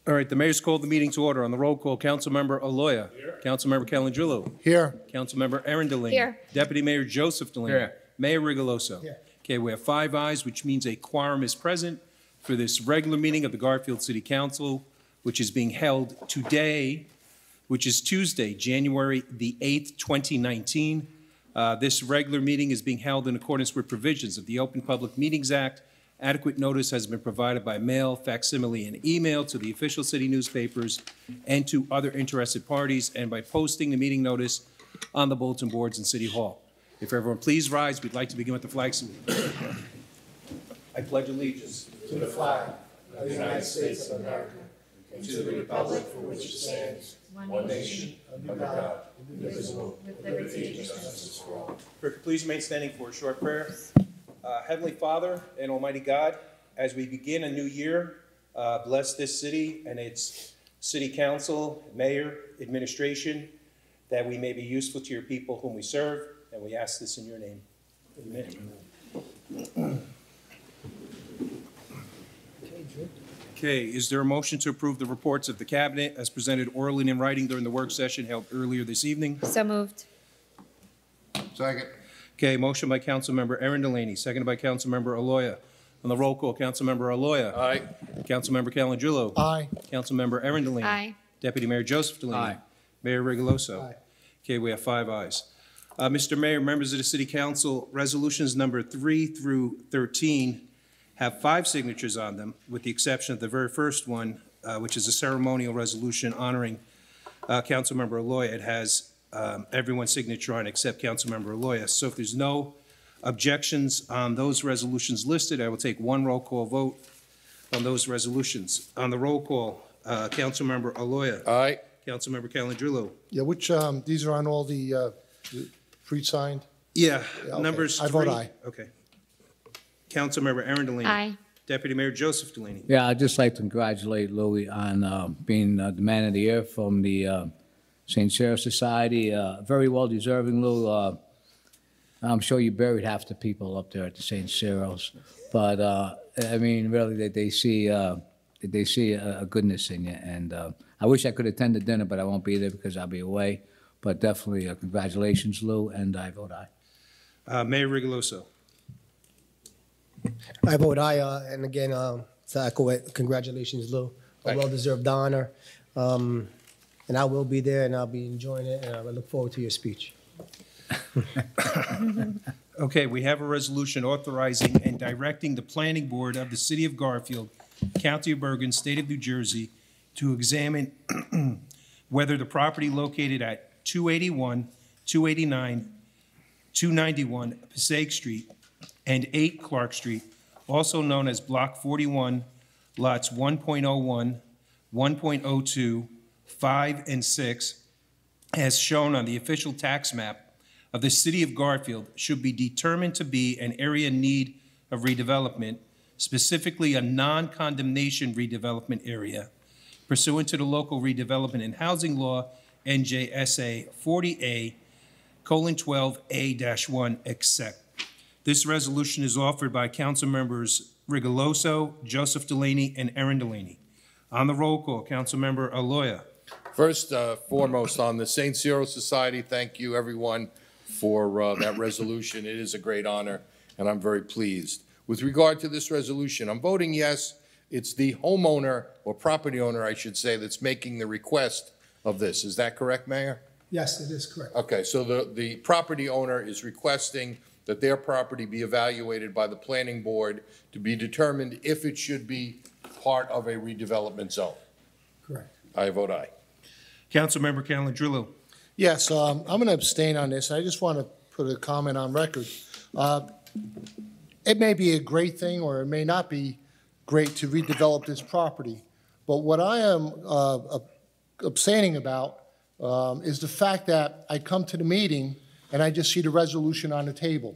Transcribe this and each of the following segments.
All right, the mayor's called the meeting to order. On the roll call, Councilmember Aloya. Here. Councilmember Calendrillo. Here. Councilmember Aaron Delaney. Here. Deputy Mayor Joseph Delaney. Here. Mayor Rigoloso. Here. Okay, we have 5 ayes, which means a quorum is present for this regular meeting of the Garfield City Council, which is being held today, which is Tuesday, January the 8th, 2019. This regular meeting is being held in accordance with provisions of the Open Public Meetings Act. Adequate notice has been provided by mail, facsimile, and email to the official city newspapers and to other interested parties, and by posting the meeting notice on the bulletin boards in City Hall. If everyone please rise, we'd like to begin with the flag salute. I pledge allegiance To the flag of the United States of America and to the republic for which it stands, one nation, under God, indivisible, with liberty and justice for all. Please remain standing for a short prayer. Heavenly Father and Almighty God, as we begin a new year, bless this city and its city council, mayor, administration, that we may be useful to your people whom we serve, and we ask this in your name. Amen. Okay, is there a motion to approve the reports of the cabinet as presented orally and in writing during the work session held earlier this evening? So moved. Second. Okay, motion by Councilmember Aaron Delaney, seconded by Councilmember Aloya. On the roll call, Councilmember Aloya. Aye. Councilmember Calendrillo. Aye. Councilmember Aaron Delaney. Aye. Deputy Mayor Joseph Delaney. Aye. Mayor Rigoloso. Aye. Okay, we have 5 ayes. Mr. Mayor, members of the City Council, resolutions number 3 through 13 have 5 signatures on them, with the exception of the very first one, which is a ceremonial resolution honoring Councilmember Aloya. It has everyone's signature on it except Councilmember Aloya. So if there's no objections on those resolutions listed, I will take one roll call vote on those resolutions. On the roll call, Councilmember Aloya. Aye. Councilmember Calendrillo. Yeah, which, these are on all the pre-signed? Yeah, okay. numbers I 3. vote aye. Okay. Councilmember Aaron Delaney. Aye. Deputy Mayor Joseph Delaney. Yeah, I'd just like to congratulate Louis on being the Man of the Year from the St. Sarah Society. Very well deserving, Lou. I'm sure you buried half the people up there at the St. Cyril's, but I mean, really, they see a goodness in you. And I wish I could attend the dinner, but I won't be there because I'll be away. But definitely, congratulations, Lou, and I vote aye. Mayor Rigoloso. I vote aye, and again, to echo it, congratulations, Lou. A well-deserved honor. And I will be there, and I'll be enjoying it, and I look forward to your speech. Okay, we have a resolution authorizing and directing the Planning Board of the City of Garfield, County of Bergen, State of New Jersey, to examine whether the property located at 281, 289, 291 Passaic Street, and 8 Clark Street, also known as Block 41, lots 1.01, 1.02, 5, and 6, as shown on the official tax map of the City of Garfield, should be determined to be an area in need of redevelopment, specifically a non-condemnation redevelopment area, pursuant to the local redevelopment and housing law, NJSA 40A:12A-1, except. This resolution is offered by Council Members Rigoloso, Joseph Delaney, and Aaron Delaney. On the roll call, Councilmember Aloya. First, foremost, on the St. Cyril Society, thank you, everyone, for that resolution. It is a great honor, and I'm very pleased. With regard to this resolution, I'm voting yes. It's the homeowner, or property owner, I should say, that's making the request of this. Is that correct, Mayor? Yes, it is correct. Okay, so the property owner is requesting that their property be evaluated by the planning board to be determined if it should be part of a redevelopment zone. Correct. I vote aye. Councilmember Calendrillo. Yes, I'm going to abstain on this. I just want to put a comment on record. It may be a great thing, or it may not be great to redevelop this property. But what I am abstaining about is the fact that I come to the meeting and I just see the resolution on the table.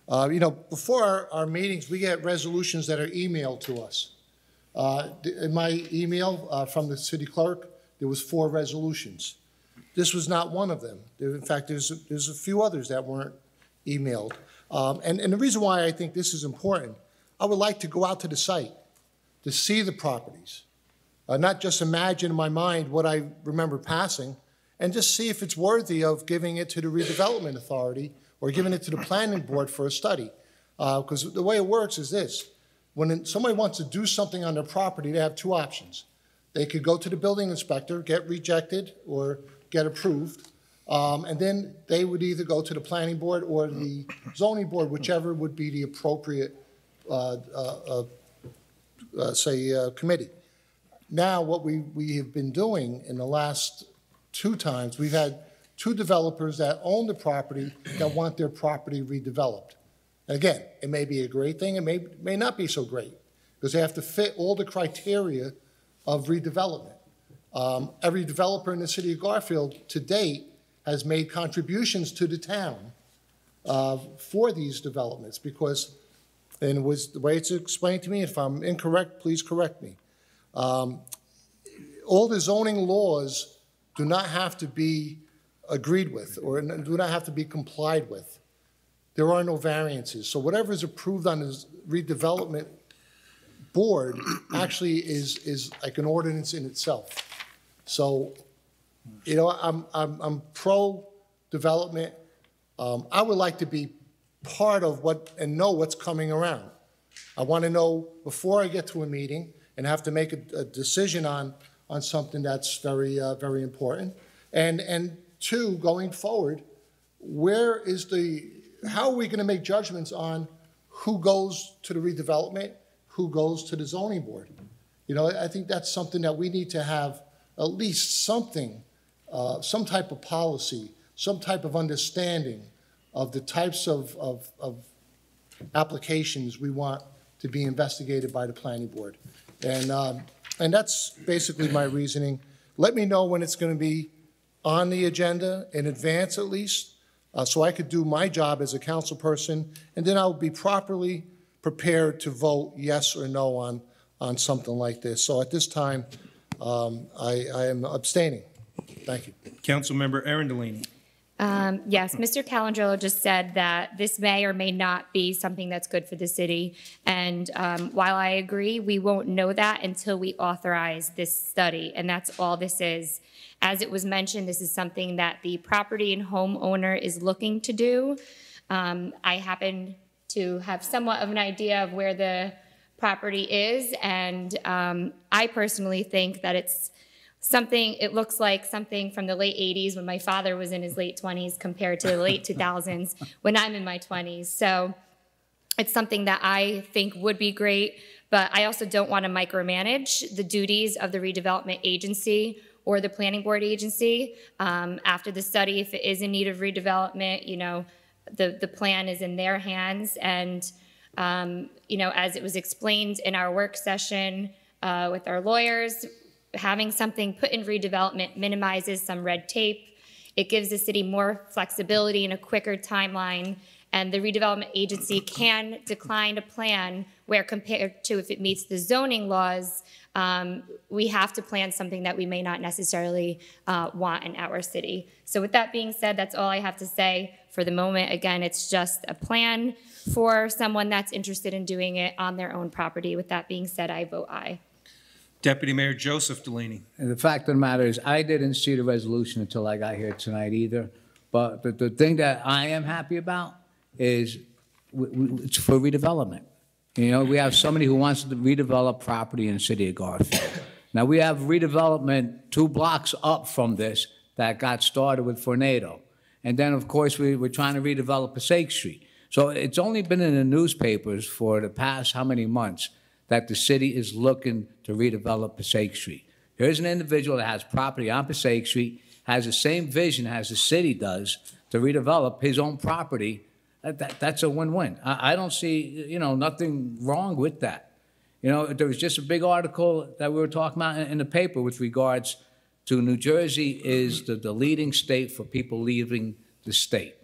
You know, before our meetings, we get resolutions that are emailed to us. In my email from the city clerk, there was 4 resolutions. This was not one of them. In fact, there's a few others that weren't emailed. And the reason why I think this is important, I would like to go out to the site to see the properties, not just imagine in my mind what I remember passing, and just see if it's worthy of giving it to the redevelopment authority or giving it to the planning board for a study. Because the way it works is this: when somebody wants to do something on their property, they have two options. They could go to the building inspector, get rejected, or get approved, and then they would either go to the planning board or the zoning board, whichever would be the appropriate, committee. Now, what we have been doing in the last two times, we've had two developers that own the property that want their property redeveloped. And again, it may be a great thing, it may not be so great, because they have to fit all the criteria of redevelopment. Every developer in the city of Garfield to date has made contributions to the town for these developments, because, and it was the way it's explained to me, if I'm incorrect, please correct me. All the zoning laws do not have to be agreed with or do not have to be complied with. There are no variances. So whatever is approved on this redevelopment board actually is like an ordinance in itself. So, you know, I'm pro-development. I would like to be part of what and know what's coming around. I want to know before I get to a meeting and have to make a decision on something that's very, very important. And two, going forward, how are we going to make judgments on who goes to the redevelopment, who goes to the zoning board? You know, I think that's something that we need to have at least something, some type of policy, some type of understanding of the types of applications we want to be investigated by the planning board. And that's basically my reasoning. Let me know when it's going to be on the agenda in advance at least, so I could do my job as a council person, and then I'll be properly prepared to vote yes or no on something like this. So at this time, I am abstaining. Thank you. Councilmember Erin Delaney. Yes, Mr. Calandrello just said that this may or may not be something that's good for the city. And while I agree, we won't know that until we authorize this study. And that's all this is. As it was mentioned, this is something that the property and homeowner is looking to do. I happen to have somewhat of an idea of where the property is. And I personally think that it looks like something from the late 80s when my father was in his late 20s compared to the late 2000s when I'm in my 20s. So it's something that I think would be great, but I also don't want to micromanage the duties of the redevelopment agency or the planning board agency. After the study, if it is in need of redevelopment, you know, the plan is in their hands. And, you know, as it was explained in our work session with our lawyers, having something put in redevelopment minimizes some red tape. It gives the city more flexibility and a quicker timeline, and the redevelopment agency can decline a plan where, compared to if it meets the zoning laws, we have to plan something that we may not necessarily want in our city. So with that being said, that's all I have to say for the moment. Again, it's just a plan for someone that's interested in doing it on their own property. With that being said, I vote aye. Deputy Mayor Joseph Delaney. And the fact of the matter is, I didn't see the resolution until I got here tonight either. But the thing that I am happy about is it's for redevelopment. You know, we have somebody who wants to redevelop property in the city of Garfield. Now, we have redevelopment 2 blocks up from this that got started with Fornado. And then, of course, we're trying to redevelop Passaic Street. So it's only been in the newspapers for the past how many months that the city is looking to redevelop Passaic Street. Here's an individual that has property on Passaic Street, has the same vision as the city does to redevelop his own property. That's a win-win. I don't see, you know, nothing wrong with that. You know, there was just a big article that we were talking about in the paper with regards to New Jersey is the leading state for people leaving the state.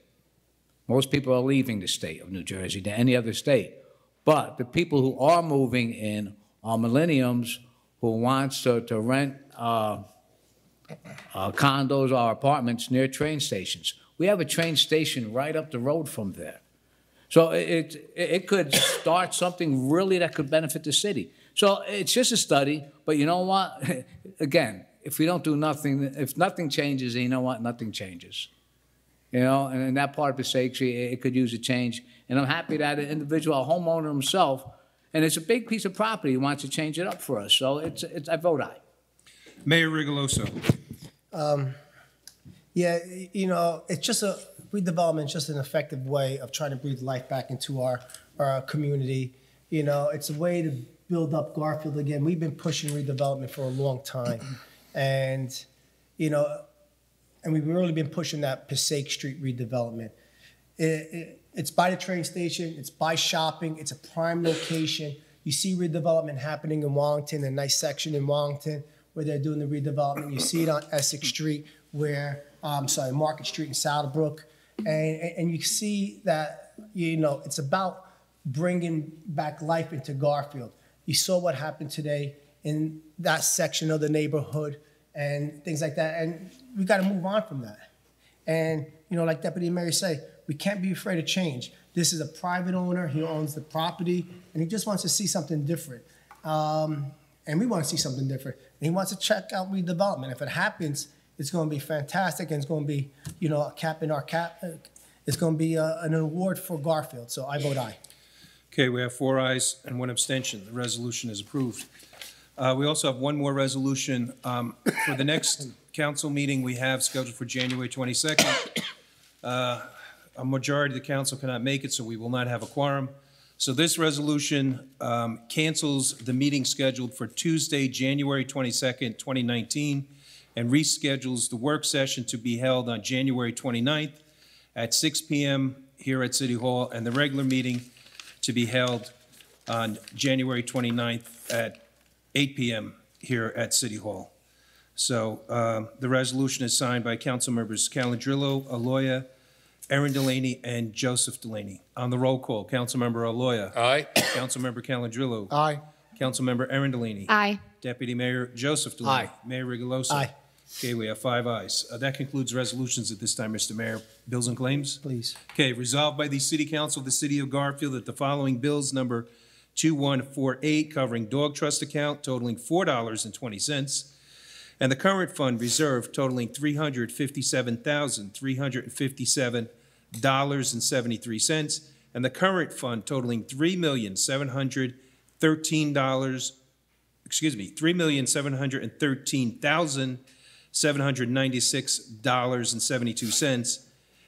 Most people are leaving the state of New Jersey than any other state. But the people who are moving in are millennials who wants to rent condos or apartments near train stations. We have a train station right up the road from there. So it could start something really that could benefit the city. So it's just a study, but you know what? Again, if we don't do nothing, if nothing changes, you know what? Nothing changes. You know, and in that part of Passaic Street, it could use a change. And I'm happy that an individual, a homeowner himself, and it's a big piece of property, wants to change it up for us. So I vote aye. Mayor Rigoloso. Yeah, you know, it's just a redevelopment, just an effective way of trying to breathe life back into our community. You know, it's a way to build up Garfield again. We've been pushing redevelopment for a long time. And, you know, and we've really been pushing that Passaic Street redevelopment. It's by the train station, it's by shopping, it's a prime location. You see redevelopment happening in Wallington, a nice section in Wallington where they're doing the redevelopment. You see it on Essex Street where, Market Street in Saddlebrook. And you see that, you know, it's about bringing back life into Garfield. You saw what happened today in that section of the neighborhood and things like that. And we got to move on from that. And, you know, like Deputy Mayor say, we can't be afraid of change. This is a private owner. He owns the property, and he just wants to see something different. And we want to see something different. And he wants to check out redevelopment. If it happens, it's going to be fantastic, and it's going to be, you know, a cap in our cap. It's going to be an award for Garfield. So I vote aye. Okay, we have 4 ayes and 1 abstention. The resolution is approved. We also have one more resolution. For the next council meeting we have scheduled for January 22nd. A majority of the council cannot make it, so we will not have a quorum. So this resolution cancels the meeting scheduled for Tuesday, January 22nd, 2019, and reschedules the work session to be held on January 29th at 6 p.m. here at City Hall, and the regular meeting to be held on January 29th at 8 p.m. here at City Hall. So the resolution is signed by council members Calandrillo, Aloya, Aaron Delaney, and Joseph Delaney. On the roll call, Councilmember Aloya. Aye. Councilmember Calandrillo. Aye. Councilmember Aaron Delaney. Aye. Deputy Mayor Joseph Delaney. Aye. Mayor Rigoloso. Aye. Okay, we have 5 ayes. That concludes resolutions at this time, Mr. Mayor. Bills and claims? Please. Okay, resolved by the City Council of the City of Garfield that the following bills, number 2148, covering dog trust account totaling $4.20, and the current fund reserve totaling $357,357.73, and the current fund totaling $3,713,796.72,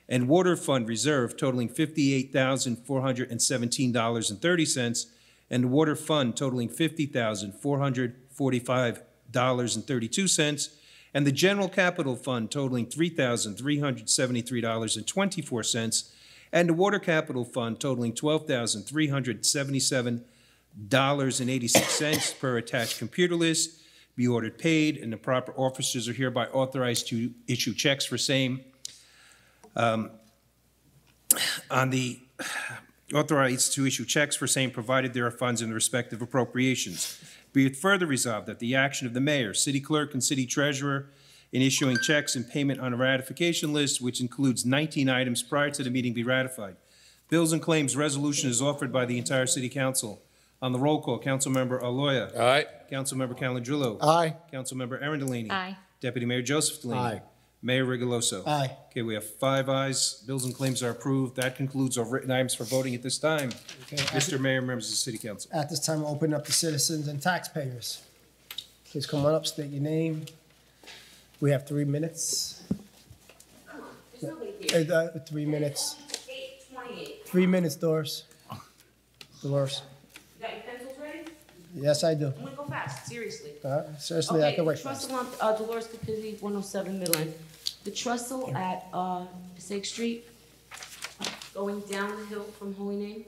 and water fund reserve totaling $58,417.30, and water fund totaling $50,445.32, and the general capital fund totaling $3,373.24, and the water capital fund totaling $12,377.86 per attached computer list, be ordered paid, and the proper officers are hereby authorized to issue checks for same. Authorized to issue checks for same provided there are funds in the respective appropriations. Be it further resolved that the action of the mayor, city clerk, and city treasurer in issuing checks and payment on a ratification list, which includes 19 items prior to the meeting, be ratified. Bills and claims resolution is offered by the entire city council. On the roll call, Councilmember Aloya. Aye. Councilmember Calandrillo. Aye. Councilmember Aaron Delaney. Aye. Deputy Mayor Joseph Delaney. Aye. Mayor Rigoloso. Aye. Okay, we have 5 ayes. Bills and claims are approved. That concludes our written items for voting at this time. Okay. Mr. Mayor, members of the City Council. At this time, I'll open up to citizens and taxpayers. Please come on up, state your name. We have 3 minutes. There's nobody here. 3 minutes. 8:28. 3 minutes, Doris. Dolores. You got your pencils ready? Yes, I do. I'm gonna go fast, seriously. Seriously, I can wait. Trestle on Dolores Capizzi, 107 Midland. The trestle at Passaic Street, going down the hill from Holy Name,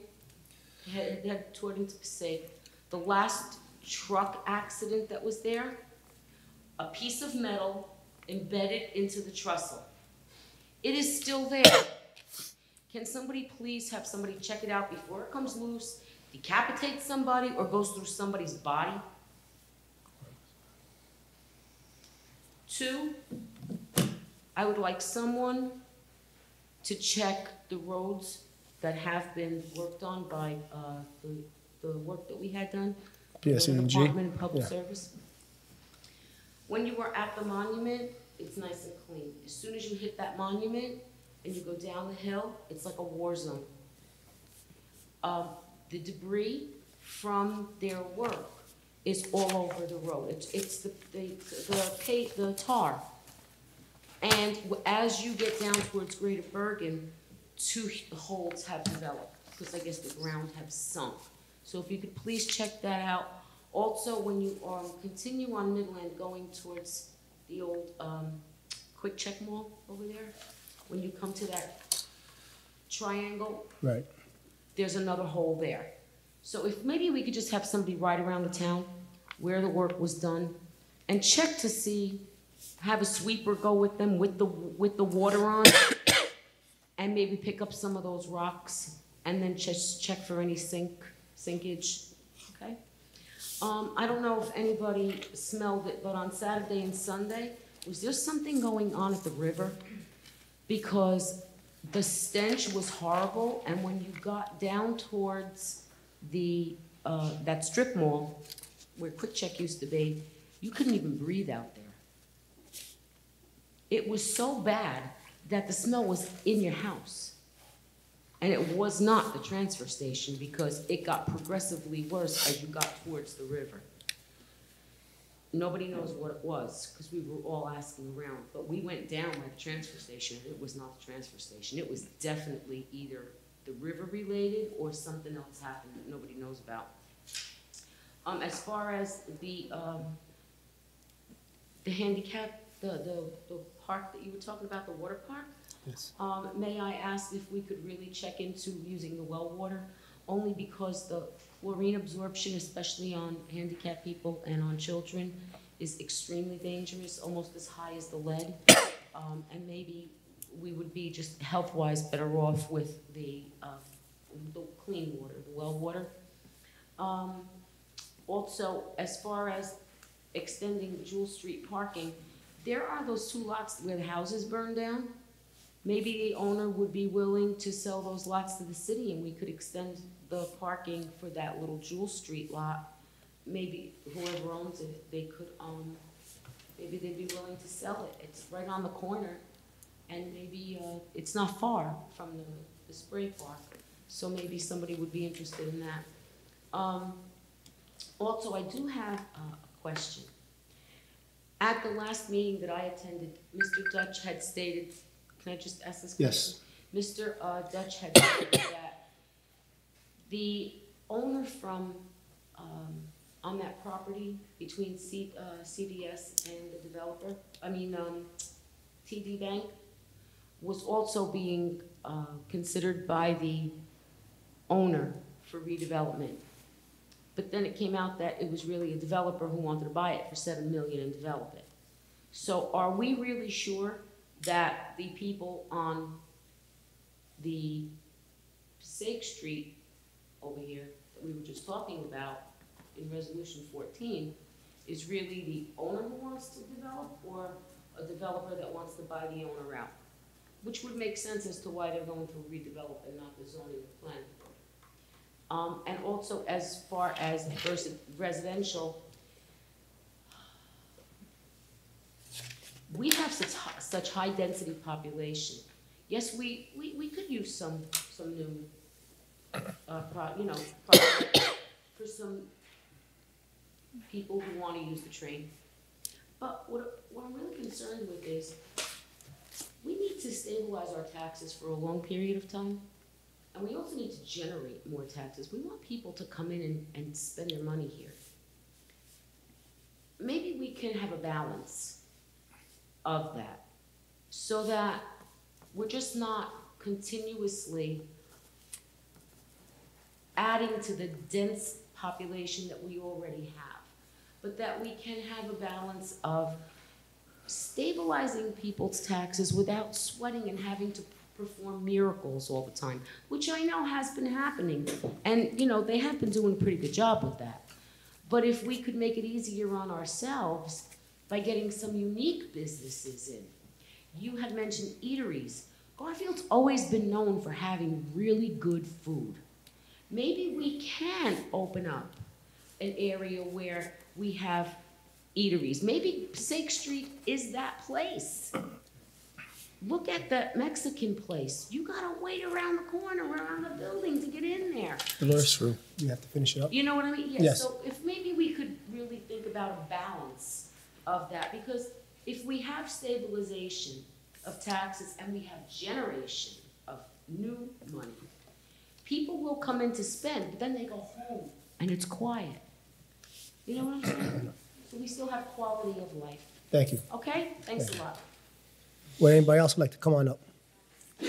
head toward into Passaic. The last truck accident that was there, a piece of metal embedded into the trestle. It is still there. Can somebody please have somebody check it out before it comes loose, decapitates somebody, or goes through somebody's body? 2, I would like someone to check the roads that have been worked on by the work that we had done. Yes, Florida and G. Department of Public Yeah. Service. When you are at the monument, it's nice and clean. As soon as you hit that monument and you go down the hill, it's like a war zone. The debris from their work is all over the road. It's the tar. And as you get down towards Greater Bergen, two holes have developed, because I guess the ground has sunk. So if you could please check that out. Also, when you continue on Midland going towards the old Quick Check Mall over there, when you come to that triangle, Right. there's another hole there. So if maybe we could just have somebody ride around the town where the work was done and check to see, have a sweeper go with them with the water on and maybe pick up some of those rocks and then just check for any sinkage, okay? I don't know if anybody smelled it, but on Saturday and Sunday, was there something going on at the river? Because the stench was horrible, and when you got down towards that strip mall where Quick Check used to be, you couldn't even breathe out there. It was so bad that the smell was in your house. And it was not the transfer station, because it got progressively worse as you got towards the river. Nobody knows what it was, because we were all asking around, but we went down by the transfer station, and it was not the transfer station. It was definitely either the river related or something else happened that nobody knows about. As far as the handicap, the park that you were talking about, the water park, Yes. may I ask if we could really check into using the well water, only because the chlorine absorption, especially on handicapped people and on children, is extremely dangerous, almost as high as the lead. And maybe we would be just health-wise better off with the clean water, the well water. Also, as far as extending Jewel Street parking, there are those two lots where the houses burned down. Maybe the owner would be willing to sell those lots to the city, and we could extend the parking for that little Jewel Street lot. Maybe whoever owns it, they could, maybe they'd be willing to sell it. It's right on the corner, and maybe it's not far from the spray park, so maybe somebody would be interested in that. Also, I do have a question. At the last meeting that I attended, Mr. Dutch had stated, can I just ask this question? Yes. Mr. Dutch had said that the owner from, on that property between CVS and the developer, TD Bank, was also being considered by the owner for redevelopment. But then it came out that it was really a developer who wanted to buy it for $7 million and develop it. So are we really sure that the people on the Passaic Street over here that we were just talking about in Resolution 14 is really the owner who wants to develop, or a developer that wants to buy the owner out? Which would make sense as to why they're going to redevelop and not the zoning or planning. And also, as far as residential, we have such high density population. Yes, we could use some new, project for some people who want to use the train. But what I'm really concerned with is we need to stabilize our taxes for a long period of time. And we also need to generate more taxes. We want people to come in and spend their money here. Maybe we can have a balance of that, so that we're just not continuously adding to the dense population that we already have, but that we can have a balance of stabilizing people's taxes without sweating and having to perform miracles all the time, which I know has been happening. And, they have been doing a pretty good job with that. But if we could make it easier on ourselves by getting some unique businesses in. You had mentioned eateries. Garfield's always been known for having really good food. Maybe we can open up an area where we have eateries. Maybe Passaic Street is that place. Look at the Mexican place. You gotta wait around the corner, around the building to get in there. Dolores, you have to finish it up. You know what I mean? Yes. So if maybe we could really think about a balance of that, because if we have stabilization of taxes and we have generation of new money, people will come in to spend, but then they go home and it's quiet. You know what I'm saying? So we still have quality of life. Thank you. Okay? Thanks a lot. Would anybody else like to come on up? My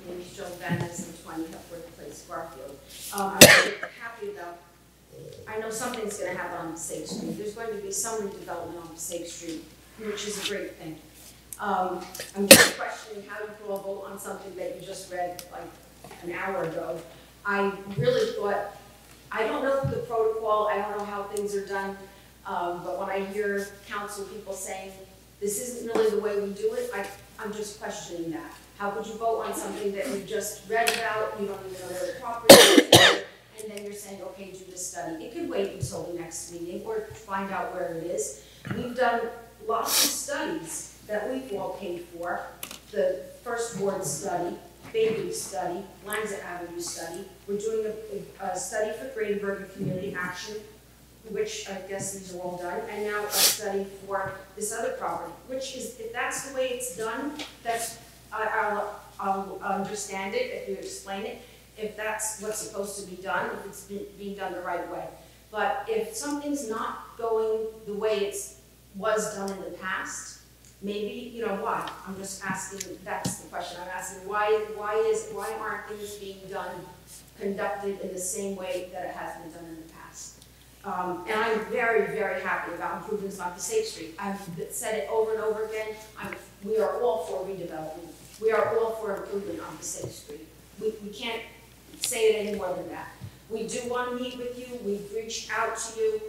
name is Joe Venice, I'm 20 Hepworth Place, Garfield. I'm really happy about, I know something's gonna happen on Passaic Street. There's going to be some redevelopment on Passaic Street, which is a great thing. I'm just questioning how you can all vote on something that you just read like an hour ago. I really thought, I don't know the protocol, I don't know how things are done, but when I hear council people saying, this isn't really the way we do it, I'm just questioning that. How could you vote on something that you just read about, you don't even know where the property is, and then you're saying, okay, do this study. It could wait until the next meeting or find out where it is. We've done lots of studies that we've all paid for. The First Ward study, Baby study, Lanza Avenue study. We're doing a study for Greater Bergen Community Action, which I guess these are all done, and now a study for this other property, which is, if that's the way it's done, that's, I'll understand it if you explain it, if that's what's supposed to be done, if it's being done the right way. But if something's not going the way it was done in the past, maybe, you know, why? I'm just asking, that's the question I'm asking. Why aren't things being done, conducted in the same way that it has been done in the past? And I'm very, very happy about improvements on Passaic Street. I've said it over and over again. We are all for redevelopment. We are all for improvement on Passaic Street. We can't say it any more than that. We do want to meet with you. We've reached out to you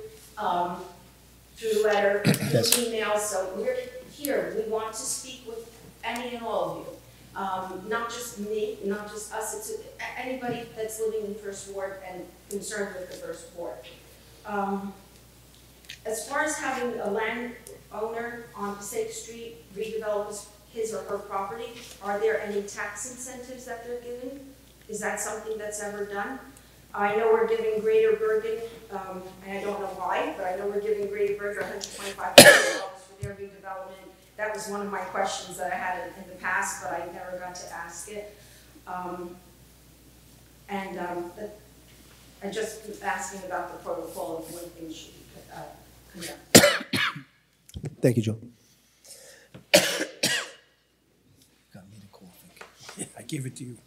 through letter, through email, so we're here. We want to speak with any and all of you. Not just me, not just us, it's anybody that's living in First Ward and concerned with the First Ward. As far as having a landowner on Passaic Street redevelop his or her property, are there any tax incentives that they're giving? Is that something that's ever done? I know we're giving Greater Bergen, and I don't know why, but I know we're giving Greater Bergen $125,000 for their redevelopment. That was one of my questions that I had in the past, but I never got to ask it. I just was asking about the protocol of when things should be conducted. Thank you, Joe. I give it to you.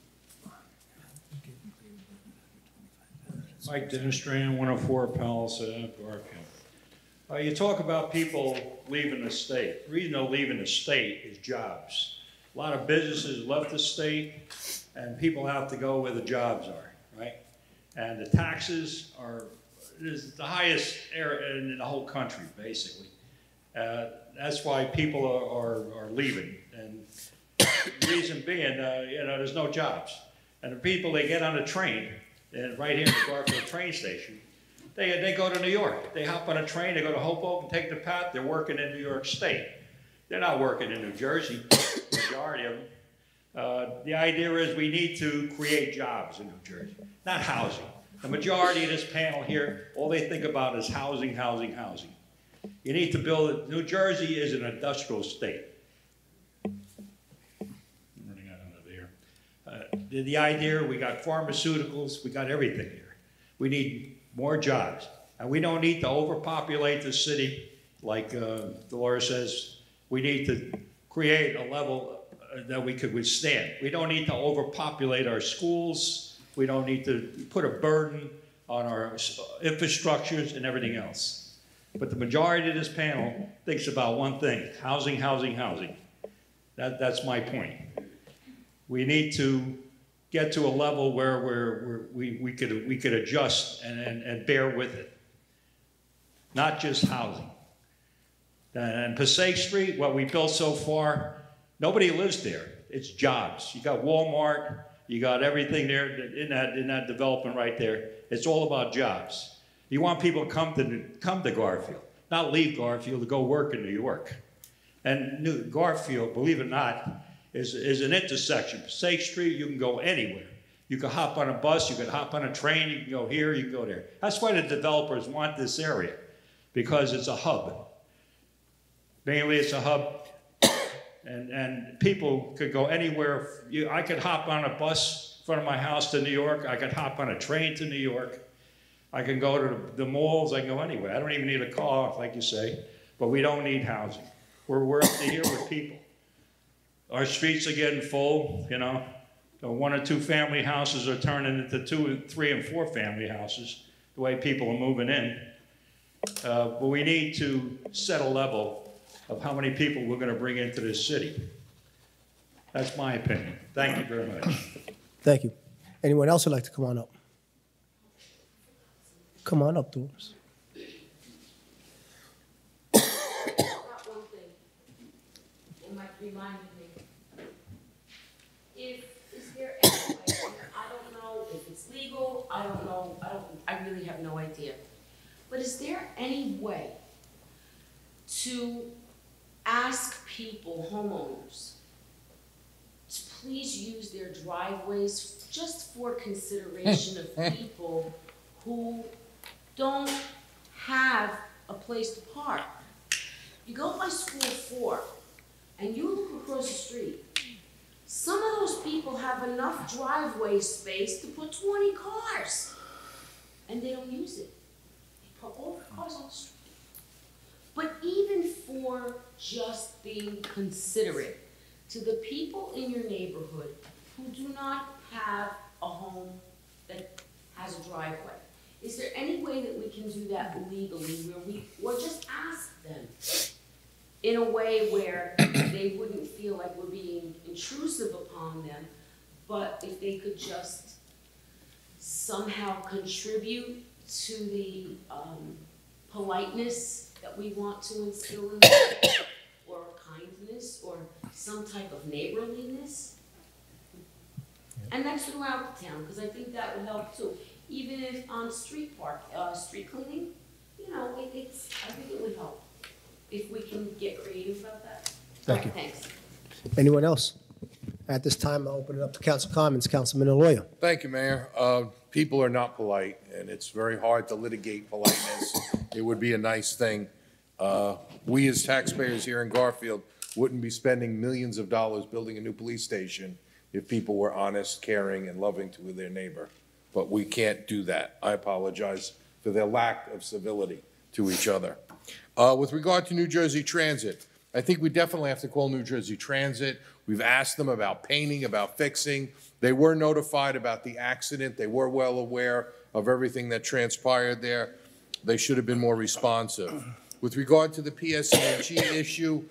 Mike Denistran, 104 Palace Ave, Garfield. You talk about people leaving the state. The reason they're leaving the state is jobs. A lot of businesses left the state, and people have to go where the jobs are, right? And the taxes are the highest area in the whole country, basically. That's why people are leaving. And the reason being, you know, there's no jobs. And the people, they get on a train, and right here in the Garfield train station, they go to New York. They hop on a train, they go to Hoboken, take the path, they're working in New York State. They're not working in New Jersey, the majority of them. The idea is we need to create jobs in New Jersey, not housing. The majority of this panel here, all they think about is housing, housing, housing. You need to build it. New Jersey is an industrial state. The idea, we got pharmaceuticals, we got everything here. We need more jobs. And we don't need to overpopulate the city like Dolores says. We need to create a level that we could withstand. We don't need to overpopulate our schools. We don't need to put a burden on our infrastructures and everything else. But the majority of this panel thinks about one thing, housing, housing, housing. That's my point. We need to get to a level where we could adjust and bear with it. Not just housing. And Passaic Street, what we built so far, nobody lives there. It's jobs. You got Walmart, You got everything there in that development right there. It's all about jobs. You want people to come to Garfield, not leave Garfield to go work in New York. And Garfield, believe it or not, is an intersection. Passaic Street, you can go anywhere. You can hop on a bus, you can hop on a train, you can go here, you can go there. That's why the developers want this area, because it's a hub. Mainly it's a hub, and people could go anywhere. I could hop on a bus in front of my house to New York. I could hop on a train to New York. I can go to the malls, I can go anywhere. I don't even need a car, like you say, but we don't need housing. We're up to here with people. Our streets are getting full, you know. The 1 or 2 family houses are turning into 2, 3, and 4 family houses, the way people are moving in. But we need to set a level of how many people we're gonna bring into this city. That's my opinion. Thank you very much. Thank you. Anyone else would like to come on up? Come on up, Doris. Got one thing. It might remind me. Is there any way, I don't know if it's legal, I don't know, I really have no idea. But is there any way to ask people, homeowners, to please use their driveways just for consideration of people who don't have a place to park? You go by School 4 and you look across the street. Some of those people have enough driveway space to put 20 cars, and they don't use it. They put all the cars on the street. But even for just being considerate to the people in your neighborhood who do not have a home that has a driveway, is there any way that we can do that legally, or just ask them in a way where they wouldn't feel like we're being intrusive upon them, but if they could just somehow contribute to the politeness that we want to instill in them, or kindness, or some type of neighborliness? And that's throughout the town, because I think that would help too. Even if on street cleaning, you know, I think it would help if we can get creative about that. Thank you. All right, thanks. Anyone else? At this time, I'll open it up to council comments. Councilman Aloya. Thank you, Mayor. People are not polite, and it's very hard to litigate politeness. It would be a nice thing. We as taxpayers here in Garfield wouldn't be spending millions of dollars building a new police station if people were honest, caring, and loving to their neighbor. But we can't do that. I apologize for their lack of civility to each other. With regard to New Jersey Transit, I think we definitely have to call New Jersey Transit. We've asked them about painting, about fixing. They were notified about the accident. They were well aware of everything that transpired there. They should have been more responsive. With regard to the PSE&G issue,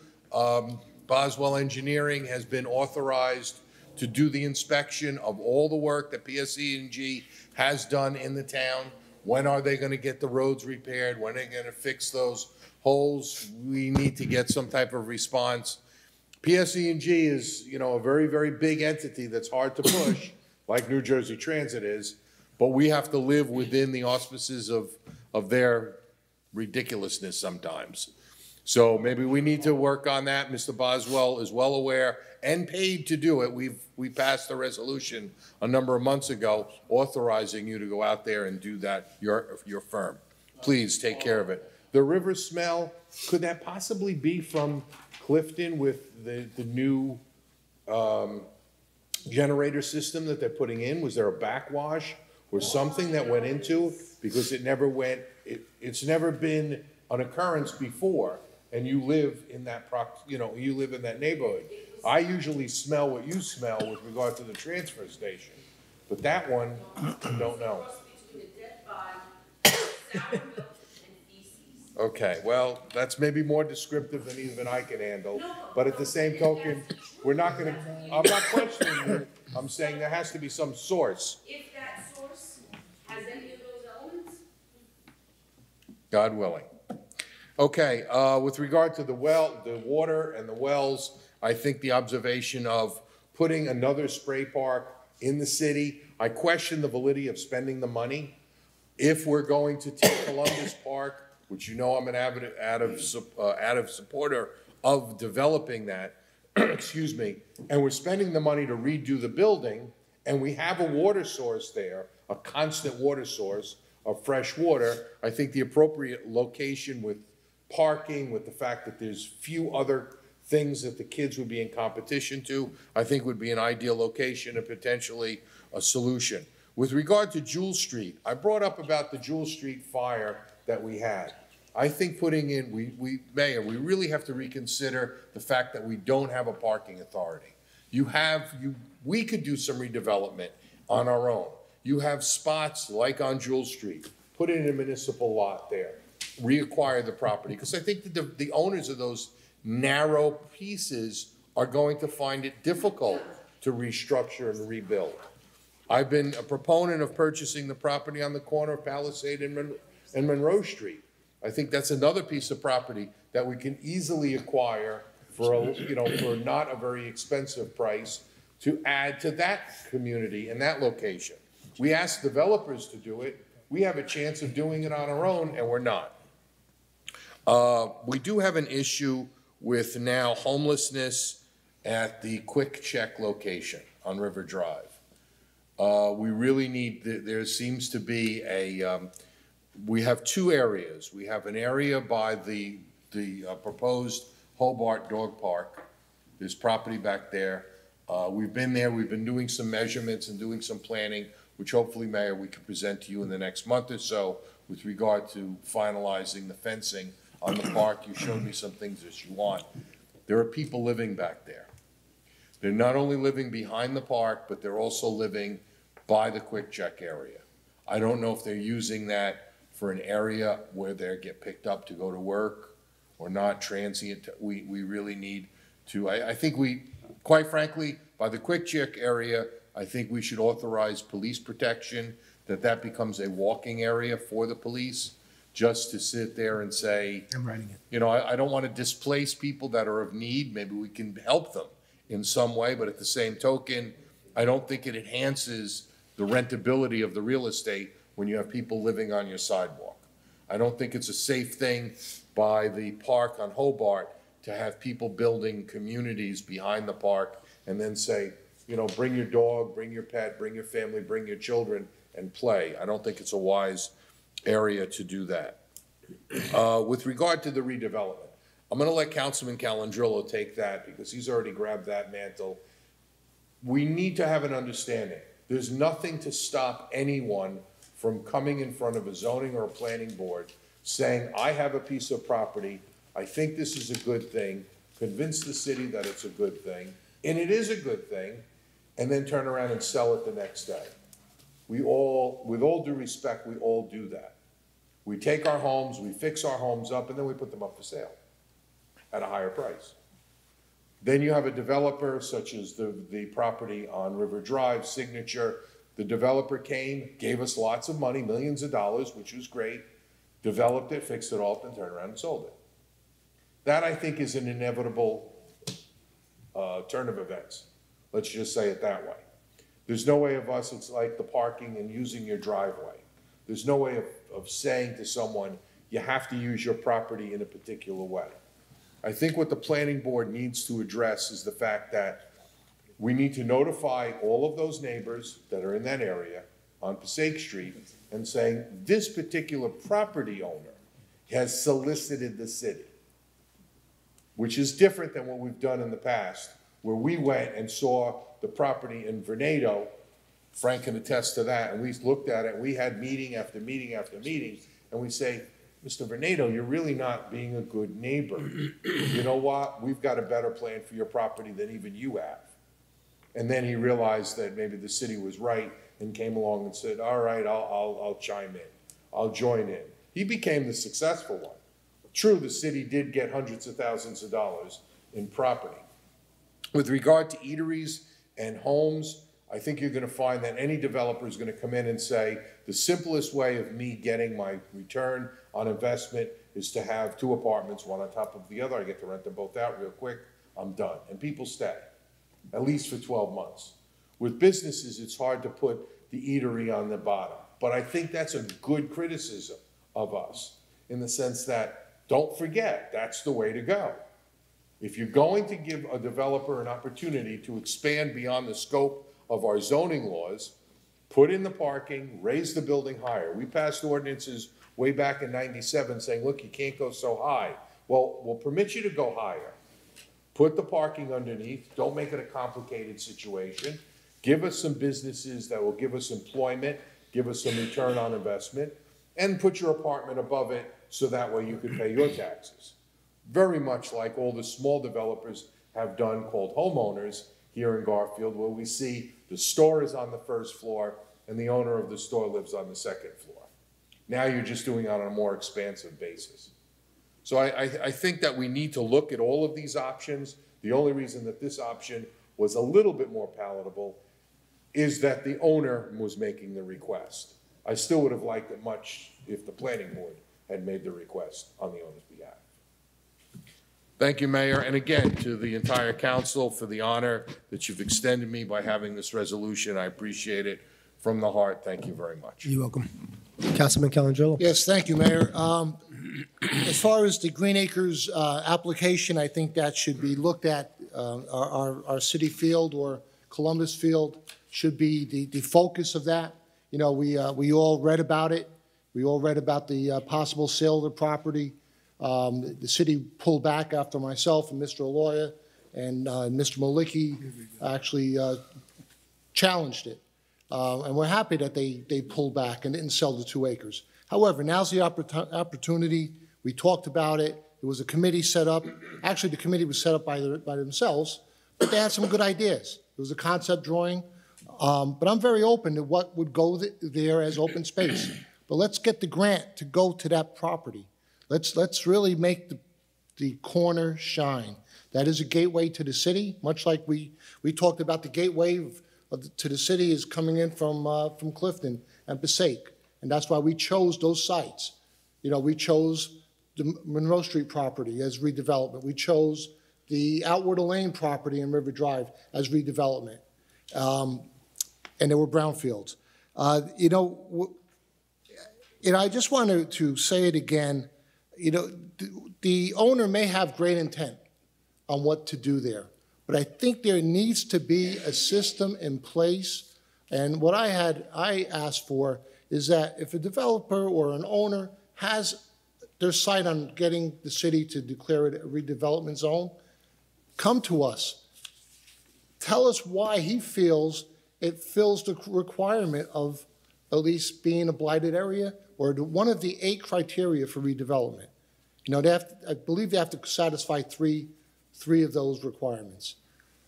Boswell Engineering has been authorized to do the inspection of all the work that PSE&G has done in the town. When are they going to get the roads repaired? When are they going to fix those holes? We need to get some type of response. PSE&G is, you know, a very, very big entity that's hard to push, like New Jersey Transit is, but we have to live within the auspices of their ridiculousness sometimes. So maybe we need to work on that. Mr. Boswell is well aware and paid to do it. We passed a resolution a number of months ago authorizing you to go out there and do that, your firm. Please take care of it. The river smell, could that possibly be from Clifton with the new generator system that they're putting in? Was there a backwash or something that went into? Because it never went, it's never been an occurrence before, and you live in that you live in that neighborhood. I usually smell what you smell with regard to the transfer station, but that one, I don't know. Okay, well, that's maybe more descriptive than even I can handle, but at the same token, we're not gonna, I'm not questioning you, I'm saying there has to be some source. If that source has any of those elements? God willing. Okay, with regard to the water and the wells, I think the observation of putting another spray park in the city. I question the validity of spending the money. If we're going to take Columbus Park, which you know I'm an avid supporter of developing that, excuse me, and we're spending the money to redo the building, and we have a water source there, a constant water source of fresh water, I think the appropriate location with parking, with the fact that there's few other things that the kids would be in competition to, I think would be an ideal location and potentially a solution. With regard to Jewel Street, I brought up about the Jewel Street fire that we had. I think putting in, Mayor, we really have to reconsider the fact that we don't have a parking authority. We could do some redevelopment on our own. You have spots like on Jewel Street, put in a municipal lot there, reacquire the property, because I think that the owners of those narrow pieces are going to find it difficult to restructure and rebuild. I've been a proponent of purchasing the property on the corner of Palisade and Monroe Street. I think that's another piece of property that we can easily acquire for for not a very expensive price to add to that community and that location. We ask developers to do it. We have a chance of doing it on our own, and we're not. We do have an issue with now homelessness at the Quick Check location on River Drive. We really need, there seems to be we have two areas. We have an area by the proposed Hobart Dog Park. There's property back there. We've been there, we've been doing some measurements and doing some planning, which hopefully, Mayor, we can present to you in the next month or so with regard to finalizing the fencing on the park. You showed me some things that you want. There are people living back there. They're not only living behind the park, but they're also living by the Quick Check area. I don't know if they're using that for an area where they get picked up to go to work or not transient. We really need to, I think quite frankly, by the Quick Check area, I think we should authorize police protection, that becomes a walking area for the police, just to sit there and say, I'm writing it. I don't want to displace people that are of need. Maybe we can help them in some way, but at the same token, I don't think it enhances the rentability of the real estate when you have people living on your sidewalk. I don't think it's a safe thing by the park on Hobart to have people building communities behind the park and then say, bring your dog, bring your pet, bring your family, bring your children and play. I don't think it's a wise area to do that. With regard to the redevelopment, I'm going to let Councilman Calandrillo take that because he's already grabbed that mantle. We need to have an understanding. There's nothing to stop anyone from coming in front of a zoning or a planning board saying, I have a piece of property, I think this is a good thing, convince the city that it's a good thing, and it is a good thing, and then turn around and sell it the next day. With all due respect, we all do that. We take our homes, we fix our homes up, and then we put them up for sale at a higher price. Then you have a developer such as the property on River Drive, Signature. The developer came, gave us lots of money, millions of dollars, which was great, developed it, fixed it all up, and turned around and sold it. That, I think, is an inevitable turn of events. Let's just say it that way. There's no way of us, it's like the parking and using your driveway. There's no way of saying to someone, you have to use your property in a particular way. I think what the planning board needs to address is the fact that we need to notify all of those neighbors that are in that area on Passaic Street and saying, this particular property owner has solicited the city, which is different than what we've done in the past, where we went and saw the property in Venado. Frank can attest to that, and we looked at it, and we had meeting after meeting after meeting, and we say, Mr. Venado, you're really not being a good neighbor. You know what? We've got a better plan for your property than even you have. And then he realized that maybe the city was right and came along and said, all right, I'll chime in. I'll join in. He became the successful one. True, the city did get hundreds of thousands of dollars in property. With regard to eateries and homes, I think you're going to find that any developer is going to come in and say, the simplest way of me getting my return on investment is to have 2 apartments, one on top of the other. I get to rent them both out real quick. I'm done. And people stay, at least for 12 months. With businesses, it's hard to put the eatery on the bottom. But I think that's a good criticism of us, in the sense that, don't forget, that's the way to go. If you're going to give a developer an opportunity to expand beyond the scope of our zoning laws, put in the parking, raise the building higher. We passed ordinances way back in '97 saying, look, you can't go so high. Well, we'll permit you to go higher. Put the parking underneath, don't make it a complicated situation. Give us some businesses that will give us employment, give us some return on investment, and put your apartment above it so that way you can pay your taxes. Very much like all the small developers have done, called homeowners here in Garfield, where we see the store is on the first floor and the owner of the store lives on the second floor. Now you're just doing it on a more expansive basis. So I think that we need to look at all of these options. The only reason that this option was a little bit more palatable is that the owner was making the request. I still would have liked it much if the planning board had made the request on the owner's behalf. Thank you, Mayor, and again, to the entire council for the honor that you've extended me by having this resolution. I appreciate it from the heart. Thank you very much. You're welcome. Councilman Calandrello. Yes, thank you, Mayor. As far as the Green Acres application, I think that should be looked at. Our city field or Columbus Field should be the focus of that. You know, we all read about it. We all read about the possible sale of the property. The city pulled back after myself and Mr. Aloya and Mr. Malicki actually challenged it. And we're happy that they pulled back and didn't sell the 2 acres. However, now's the opportunity. We talked about it. There was a committee set up. Actually, the committee was set up by themselves, but they had some good ideas. There was a concept drawing. But I'm very open to what would go there as open space. But let's get the grant to go to that property. Let's really make the corner shine. That is a gateway to the city, much like we talked about the gateway to the city is coming in from Clifton and Passaic. And that's why we chose those sites. You know, we chose the Monroe Street property as redevelopment. We chose the Outward Lane property in River Drive as redevelopment. And there were brownfields. You know, I just wanted to say it again. You know, the owner may have great intent on what to do there, but I think there needs to be a system in place. And what I asked for is that if a developer or an owner has their sight on getting the city to declare it a redevelopment zone, come to us. Tell us why he feels it fills the requirement of at least being a blighted area or one of the 8 criteria for redevelopment. You know, I believe they have to satisfy three of those requirements.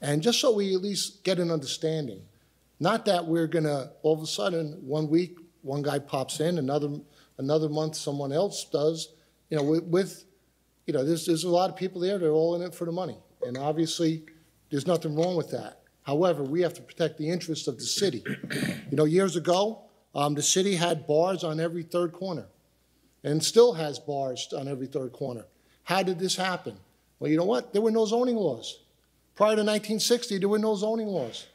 And just so we at least get an understanding, not that we're gonna, all of a sudden, one week, one guy pops in, another month someone else does, you know, you know, there's a lot of people there, they're all in it for the money. And obviously, there's nothing wrong with that. However, we have to protect the interests of the city. You know, years ago, the city had bars on every 3rd corner and still has bars on every 3rd corner. How did this happen? Well, you know what? There were no zoning laws. Prior to 1960, there were no zoning laws.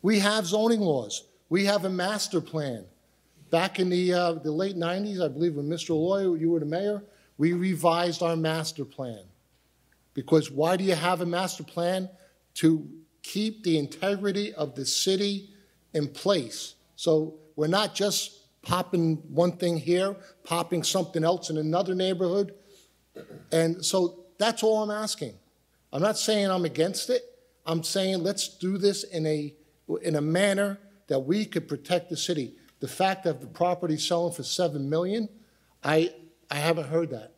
We have zoning laws. We have a master plan. Back in the late 90s, I believe when Mr. Aloya, you were the mayor, we revised our master plan. Because why do you have a master plan? To keep the integrity of the city in place. So we're not just popping one thing here, popping something else in another neighborhood. And so that's all I'm asking. I'm not saying I'm against it. I'm saying let's do this in a manner that we could protect the city. The fact that the property's selling for $7 million, I haven't heard that.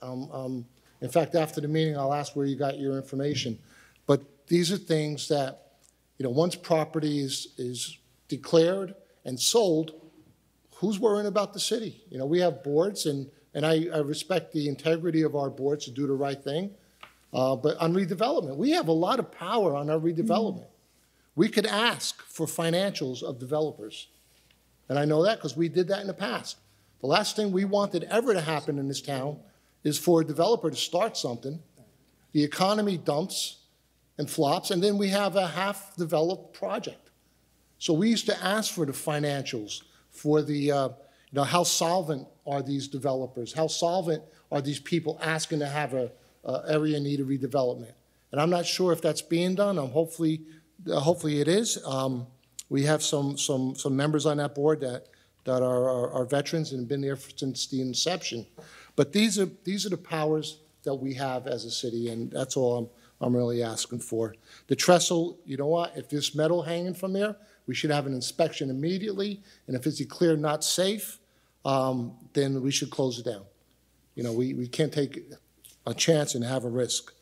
In fact, after the meeting, I'll ask where you got your information. But these are things that, you know, once property is declared and sold, who's worrying about the city? You know, we have boards, and I respect the integrity of our boards to do the right thing. But on redevelopment, we have a lot of power on our redevelopment. We could ask for financials of developers. And I know that because we did that in the past. The last thing we wanted ever to happen in this town is for a developer to start something, the economy dumps and flops, and then we have a half-developed project. So we used to ask for the financials for the, how solvent are these developers? How solvent are these people asking to have a area in need of redevelopment? And I'm not sure if that's being done. Hopefully it is. We have some members on that board that are veterans and have been there since the inception. But these are the powers that we have as a city, and that's all I'm really asking for. The trestle, you know what? If there's metal hanging from there, we should have an inspection immediately, and if it's declared not safe, then we should close it down. We can't take a chance and have a risk.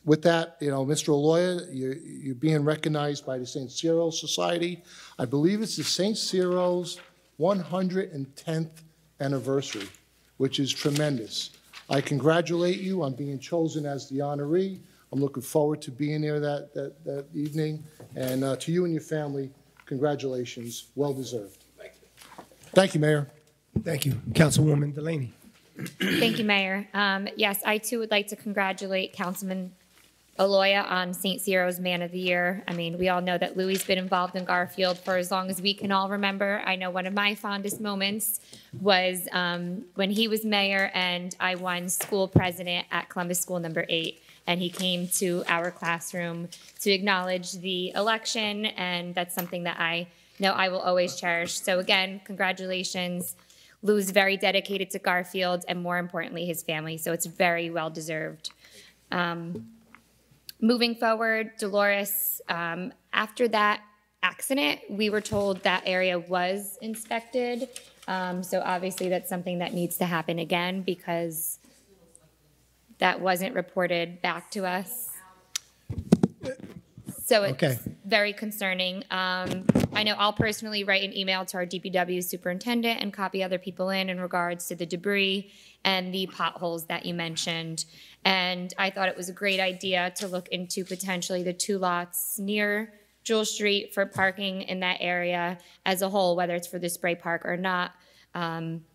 With that, Mr. Aloya, you're being recognized by the St. Cyril's Society. I believe it's the St. Cyril's 110th anniversary, which is tremendous. I congratulate you on being chosen as the honoree. I'm looking forward to being there that evening. And to you and your family, congratulations. Well deserved. Thank you, Mayor. Thank you. Councilwoman Delaney. Thank you, Mayor. Yes, I too would like to congratulate Councilman Aloya on St. Cyril's Man of the Year. I mean, we all know that Louis's been involved in Garfield for as long as we can all remember. I know one of my fondest moments was when he was mayor and I won school president at Columbus School number 8. And he came to our classroom to acknowledge the election, and that's something that I know I will always cherish. So again, congratulations. Lou's very dedicated to Garfield and more importantly, his family, so it's very well deserved. Moving forward, Dolores, after that accident, we were told that area was inspected. So obviously that's something that needs to happen again because that wasn't reported back to us. So it's very concerning. I know I'll personally write an email to our DPW superintendent and copy other people in regards to the debris and the potholes that you mentioned. And I thought it was a great idea to look into potentially the 2 lots near Jewel Street for parking in that area as a whole, whether it's for the spray park or not,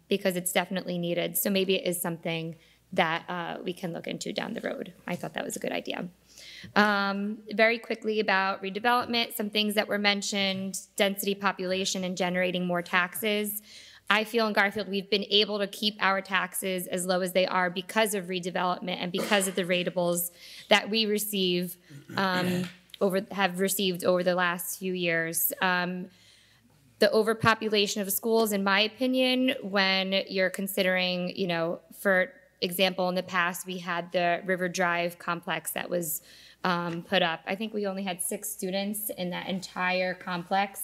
because it's definitely needed. So maybe it is something that we can look into down the road. I thought that was a good idea. Very quickly about redevelopment, some things that were mentioned, density, population, and generating more taxes. I feel in Garfield we've been able to keep our taxes as low as they are because of redevelopment and because of the ratables that we receive, have received over the last few years. The overpopulation of schools, in my opinion, when you're considering, for example, in the past we had the River Drive complex that was put up. I think we only had 6 students in that entire complex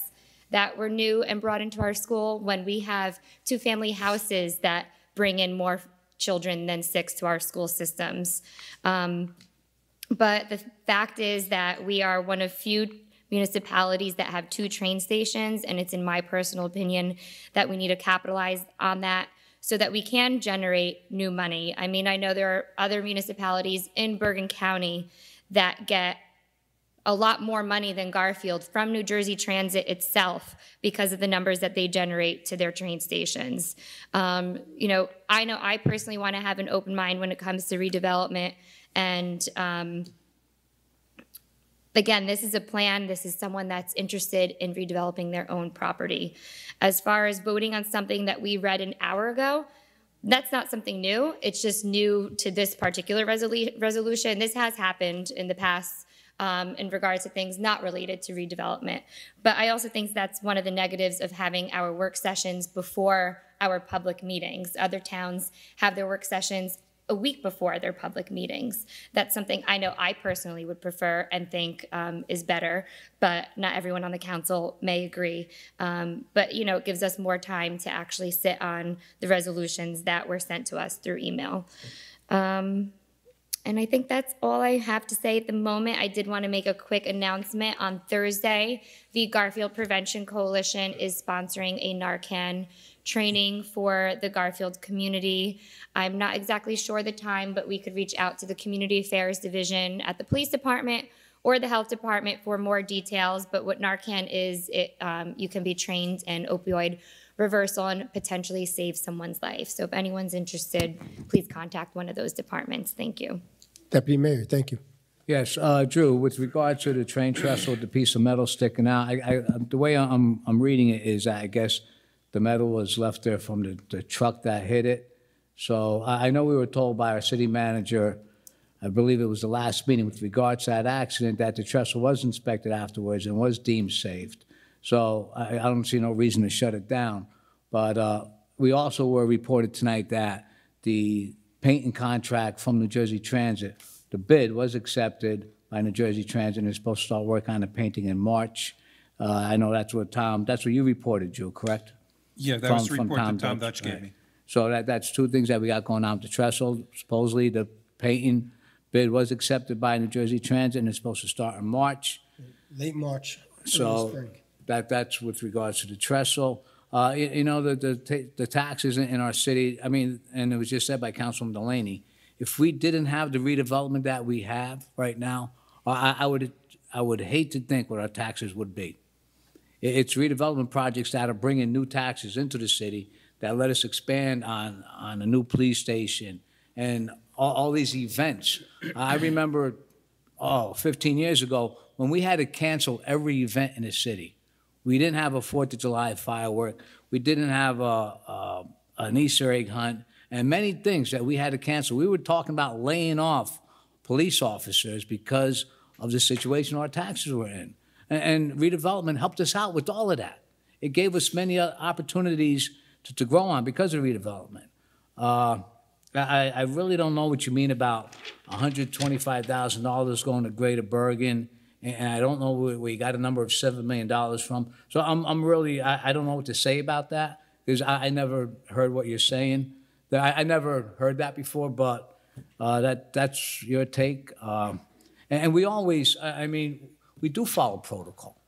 that were new and brought into our school, when we have 2-family houses that bring in more children than 6 to our school systems. But the fact is that we are one of few municipalities that have 2 train stations, and it's in my personal opinion that we need to capitalize on that so that we can generate new money. I mean, I know there are other municipalities in Bergen County that get a lot more money than Garfield from New Jersey Transit itself because of the numbers that they generate to their train stations. I know I personally want to have an open mind when it comes to redevelopment, and again, this is a plan. This is someone that's interested in redeveloping their own property. As far as voting on something that we read an hour ago, that's not something new. It's just new to this particular resolution. This has happened in the past in regards to things not related to redevelopment. But I also think that's one of the negatives of having our work sessions before our public meetings. Other towns have their work sessions a week before their public meetings. That's something I know I personally would prefer and think is better, but not everyone on the council may agree. But it gives us more time to actually sit on the resolutions that were sent to us through email. And I think that's all I have to say at the moment. I did want to make a quick announcement. On Thursday, the Garfield Prevention Coalition is sponsoring a Narcan training for the Garfield community. I'm not exactly sure the time, but we could reach out to the Community Affairs Division at the Police Department or the Health Department for more details. But what Narcan is, you can be trained in opioid reversal and potentially save someone's life. So if anyone's interested, please contact one of those departments. Thank you. Deputy Mayor, thank you. Yes, Drew, with regard to the train trestle with the piece of metal sticking out, the way I'm reading it is that I guess the metal was left there from the truck that hit it. So I know we were told by our city manager, I believe it was the last meeting with regards to that accident, that the trestle was inspected afterwards and was deemed saved. So I don't see no reason to shut it down. But we also were reported tonight that the painting contract from New Jersey Transit, the bid was accepted by New Jersey Transit, and they're supposed to start work on the painting in March. I know that's what you reported, Drew, correct? Yeah, that was the From report that Tom Dutch gave right. me. So that's two things that we got going on with the trestle. Supposedly, the painting bid was accepted by New Jersey Transit, and it's supposed to start in March. Late March, early So spring. that's with regards to the trestle. You know, the taxes in our city, I mean, and it was just said by Councilman Delaney, if we didn't have the redevelopment that we have right now, I would hate to think what our taxes would be. It's redevelopment projects that are bringing new taxes into the city that let us expand on a new police station and all these events. I remember, 15 years ago, when we had to cancel every event in the city. We didn't have a 4th of July firework. We didn't have an Easter egg hunt, and many things that we had to cancel. We were talking about laying off police officers because of the situation our taxes were in. And redevelopment helped us out with all of that. It gave us many opportunities to grow on because of redevelopment. I really don't know what you mean about $125,000 going to Greater Bergen, and I don't know where you got a number of $7 million from. So I'm really, I don't know what to say about that, because I never heard what you're saying. I never heard that before, but that's your take. And we always, I mean, we do follow protocol.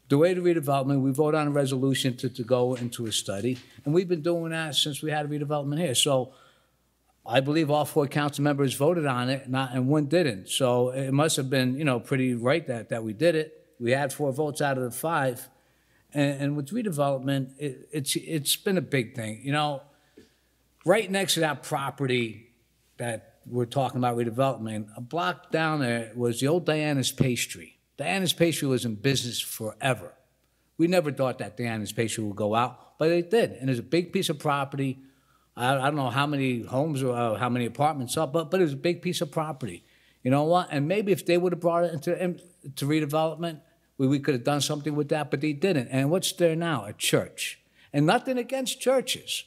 The way to redevelopment, we vote on a resolution to go into a study, and we've been doing that since we had redevelopment here. So I believe all 4 council members voted on it, and 1 didn't. So it must have been, pretty right that we did it. We had 4 votes out of the 5. And with redevelopment, it's been a big thing. Right next to that property that we're talking about redevelopment, a block down there was the old Diana's Pastry. Diana's Pastry was in business forever. We never thought that Diana's Pastry would go out, but it did. And it's a big piece of property. I don't know how many homes or how many apartments up, but it was a big piece of property. You know what? And maybe if they would have brought it into redevelopment, we could have done something with that, but they didn't. And what's there now? A church. And nothing against churches.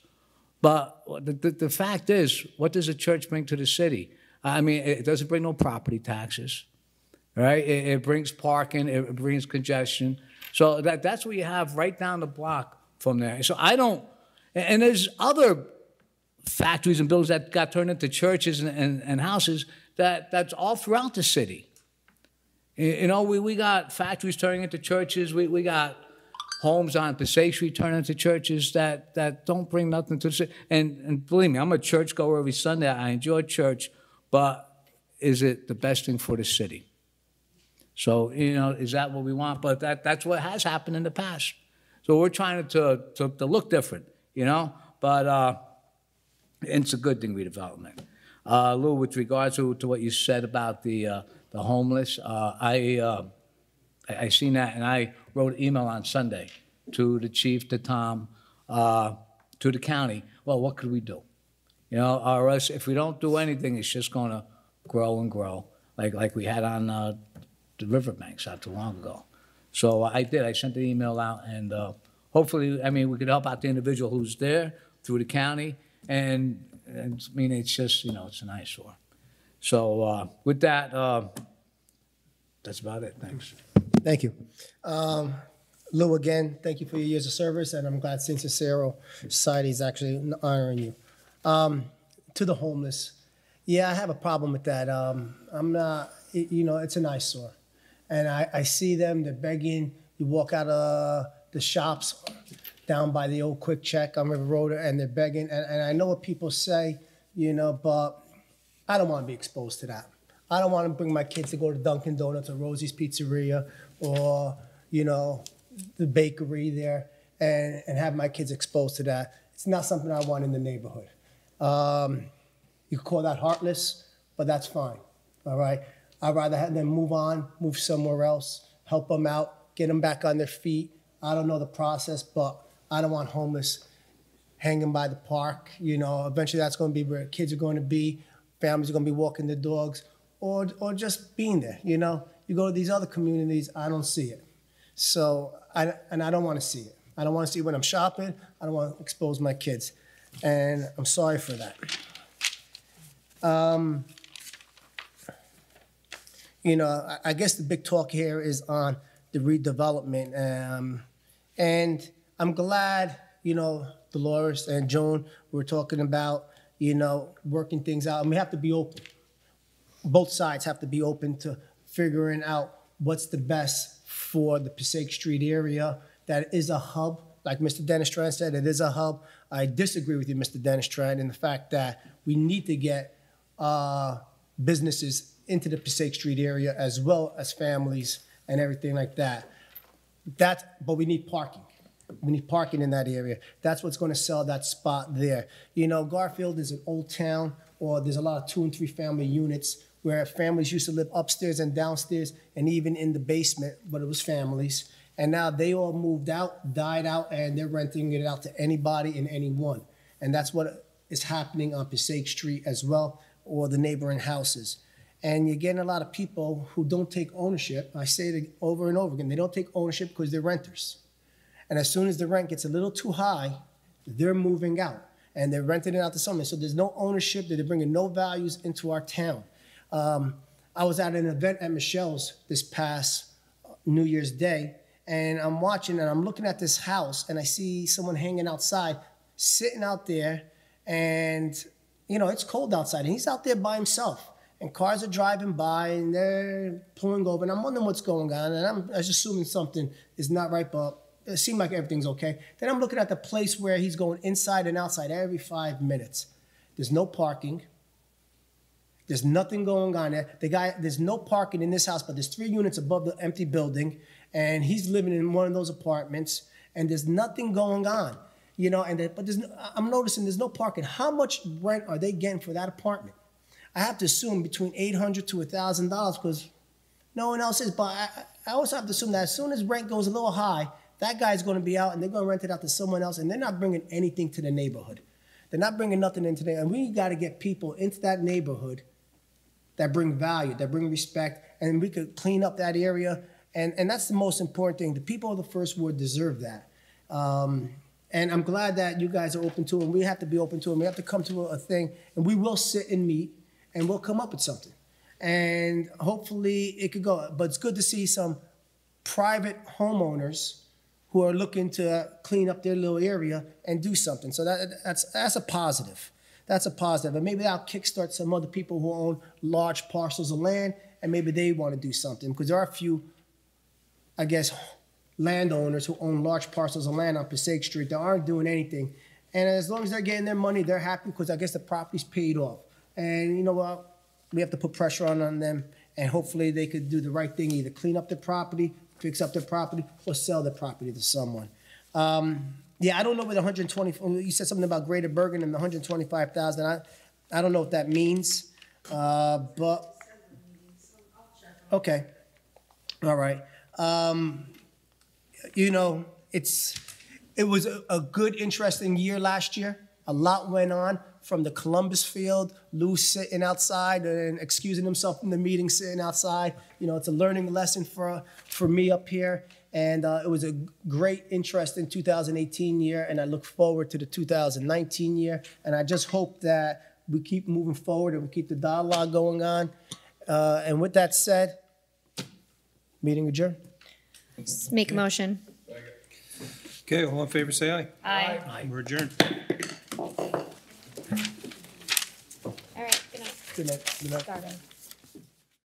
But the fact is, what does a church bring to the city? I mean, it doesn't bring no property taxes, right? It brings parking, it brings congestion. So that's what you have right down the block from there. So and there's other factories and buildings that got turned into churches and houses that's all throughout the city. We got factories turning into churches. We got homes on Passaic Street turning into churches that don't bring nothing to the city. And believe me, I'm a churchgoer every Sunday. I enjoy church, but is it the best thing for the city? So, is that what we want? But that's what has happened in the past. So we're trying to look different, but it's a good thing, redevelopment. Lou, with regards to what you said about the homeless, I seen that, and I wrote an email on Sunday to the chief, to Tom, to the county. Well, what could we do? Or else if we don't do anything, it's just going to grow and grow, like we had on the riverbanks not too long ago. So I did. I sent the email out, and hopefully, we could help out the individual who's there through the county. And it's just, it's an eyesore. So with that, that's about it. Thanks. Thank you. Lou, again, thank you for your years of service, and I'm glad St. Cicero Society is actually honoring you. To the homeless, yeah, I have a problem with that. I'm not, it's an eyesore. And I see them, they're begging. You walk out of the shops down by the old Quick Check on River Road, and they're begging. And I know what people say, but I don't want to be exposed to that. I don't want to bring my kids to go to Dunkin' Donuts or Rosie's Pizzeria or, the bakery there and have my kids exposed to that. It's not something I want in the neighborhood. You could call that heartless, but that's fine, all right? I'd rather have them move on, move somewhere else, help them out, get them back on their feet. I don't know the process, but I don't want homeless hanging by the park. You know, eventually that's going to be where kids are going to be, families are going to be walking their dogs, or just being there. You know, you go to these other communities, I don't see it. So, I don't want to see it. I don't want to see it when I'm shopping. I don't want to expose my kids, and I'm sorry for that. You know, I guess the big talk here is on the redevelopment, and I'm glad, you know, Dolores and Joan were talking about, you know, working things out, and we have to be open. Both sides have to be open to figuring out what's the best for the Passaic Street area. That is a hub, like Mr. Dennis Tran said, it is a hub. I disagree with you, Mr. Dennis Tran, in the fact that we need to get businesses into the Passaic Street area as well as families and everything like that. But we need parking. We need parking in that area. That's what's going to sell that spot there. You know, Garfield is an old town, or there's a lot of 2 and 3 family units where families used to live upstairs and downstairs and even in the basement, but it was families. And now they all moved out, died out, and they're renting it out to anybody and anyone. And that's what is happening on Passaic Street as well, or the neighboring houses. And you're getting a lot of people who don't take ownership. I say it over and over again. They don't take ownership because they're renters. And as soon as the rent gets a little too high, they're moving out. And they're renting it out to someone. So there's no ownership. They're bringing no values into our town. I was at an event at Michelle's this past New Year's Day. And I'm watching and I'm looking at this house. And I see someone hanging outside, sitting out there. And, you know, it's cold outside. And he's out there by himself. And cars are driving by and they're pulling over. And I'm wondering what's going on. And I'm just assuming something is not right, but it seemed like everything's okay. Then I'm looking at the place where he's going inside and outside every 5 minutes. There's no parking. There's nothing going on there. There's no parking in this house, but there's 3 units above the empty building. And he's living in one of those apartments. And there's nothing going on. You know, but I'm noticing there's no parking. How much rent are they getting for that apartment? I have to assume between $800 to $1,000 because no one else is. But I also have to assume that as soon as rent goes a little high, that guy's going to be out and they're going to rent it out to someone else, and they're not bringing anything to the neighborhood. They're not bringing nothing into there. And we got to get people into that neighborhood that bring value, that bring respect, and we could clean up that area. And that's the most important thing. The people of the First Ward deserve that. And I'm glad that you guys are open to it, and we have to be open to it. And we have to come to a thing, and we will sit and meet, and we'll come up with something. And hopefully it could go. But it's good to see some private homeowners who are looking to clean up their little area and do something. So that's a positive. That's a positive. And maybe that'll kickstart some other people who own large parcels of land, and maybe they want to do something. Because there are a few, I guess, landowners who own large parcels of land on Passaic Street that aren't doing anything. And as long as they're getting their money, they're happy because I guess the property's paid off. And you know what? We have to put pressure on them, and hopefully they could do the right thing, either clean up their property, fix up their property, or sell their property to someone. Yeah, I don't know what 120, you said something about Greater Bergen and the 125,000. I don't know what that means, but, okay, all right. You know, it was a good, interesting year last year. A lot went on. From the Columbus field, Lou sitting outside and excusing himself from the meeting, sitting outside. You know, it's a learning lesson for me up here. And it was a great, interesting 2018 year, and I look forward to the 2019 year. And I just hope that we keep moving forward and we keep the dialogue going on. And with that said, meeting adjourned. Just make a motion. Okay, all in favor, say aye. Aye. We're adjourned. All right, good night. Good night. Good night. Starting.